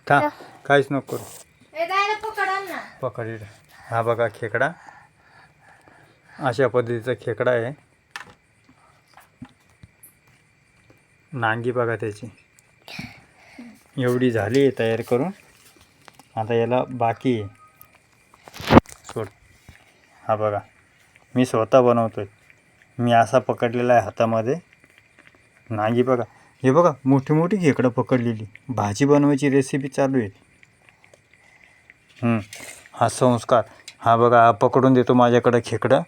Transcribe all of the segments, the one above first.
था काहीच नको करू. ए जायला पकडा ना. पकड. हा बघा खेकडा, अशा पद्धतीचा खेकडा आहे. नांगी बघा त्याची एवढी झाली आहे तयार करून. आता याला बाकी आहे. सोड. हा बघा मी स्वतः बनवतोय. मी असा पकडलेला आहे हातामध्ये. नांगी बघा, हे बघा मोठी मोठी खेकडं पकडलेली. भाजी बनवायची रेसिपी चालू आहे. हा संस्कार. हा बघा, हा पकडून देतो माझ्याकडं खेकडं,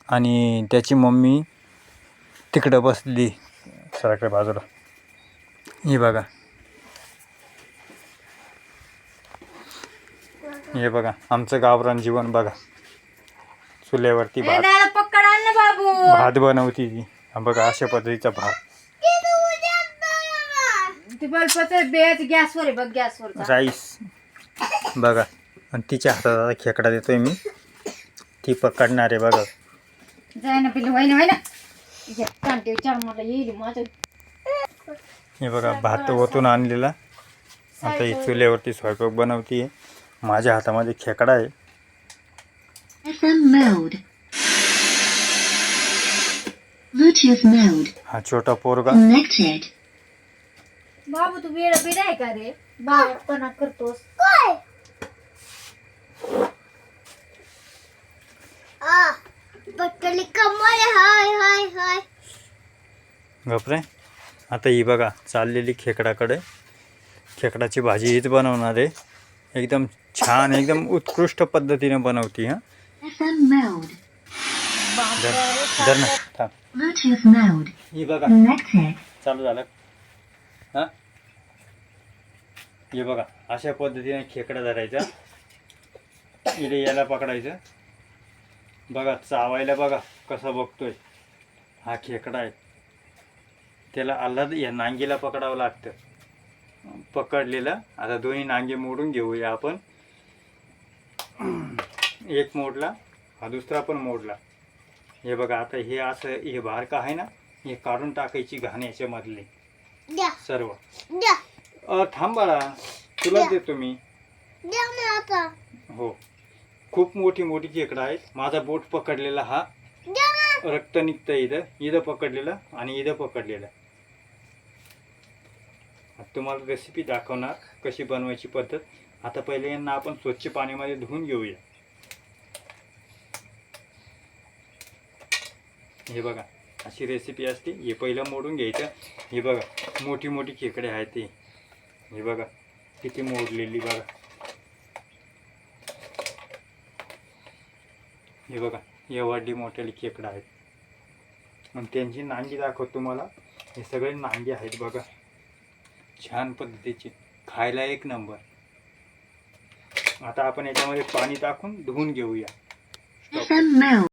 आणि त्याची मम्मी तिकडं बसली सराकडे बाजूला. हे बघा, हे बघा आमचं गावरान जीवन बघा. चुल्यावरती ए जायला पकडा ना बाबू. भात बनवती ती. हा बघा अशा पद्धतीचा भात. ती बल्बाचं बेच गॅसवर आहे बघ, गॅसवर. राईस बघा. आणि तिच्या हातात आता खेकडा देतोय मी. ती पकडणार आहे बघा. जाय ना पिल्लू, व्हाय ना कांटे विचार मला येईल माझं. हे बघा भात ओतून आणलेला. आता ही चुल्यावरती स्वयंपाक बनवती. माझ्या हातामध्ये खेकडा आहे. FM mode. Bluetooth mode. हा छोटा पोरगा. Connected. बाबू तू वेळ बिड आहे का रे? बाळपणा करतोस काय? बटली कमर. हाय हाय हाय. गपरे. आता ही बघा चाललेली खेकडाकडे. खेकडाची भाजी हीच बनवणार आहे. एकदम छान, एकदम उत्कृष्ट पद्धतीने बनवती. हा FM mode. धर ना, थांब. Bluetooth mode. ही बघा Connected. चालू झालं. हां हे बघा अशा पद्धतीने खेकडा धरायचा. इथे याला पकडायचं. बघा चावायला बघा कसा बघतोय. हा खेकडा आहे. त्याला आल्हाद या नांगीला पकडावं लागतं. पकडलेलं. आता दोन्ही नांगे मोडून घेऊया आपण. एक मोडला, हा दुसरा पण मोडला. हे बघा आता हे असं, हे बारका आहे ना, हे काढून टाकायची घाण याच्यामधले सर्व. थांब बाळा, तुलाच देतो मी. हो, खूप मोठी मोठी खेकडा आहेत. माझा बोट पकडलेला हा रक्त निघतं. इथं पकडलेलं आणि इथं पकडलेलं. तुम्हाला रेसिपी दाखवणार कशी बनवायची पद्धत. आता पहिले यांना आपण स्वच्छ पाण्यामध्ये धुवून घेऊया. हे बघा अशी रेसिपी असते. हे पहिलं मोडून घ्यायचं. हे बघा मोठी मोठी खेकडे आहेत ते. हे बघा किती मोडलेली बघा. हे बघा एवढी मोठ्याली खेकडं आहेत. आणि त्यांची नांगी दाखवतो तुम्हाला. हे सगळे नांगे आहेत बघा, छान पद्धतीची, खायला एक नंबर. आता आपण याच्यामध्ये पाणी टाकून धुवून घेऊया. FM mode.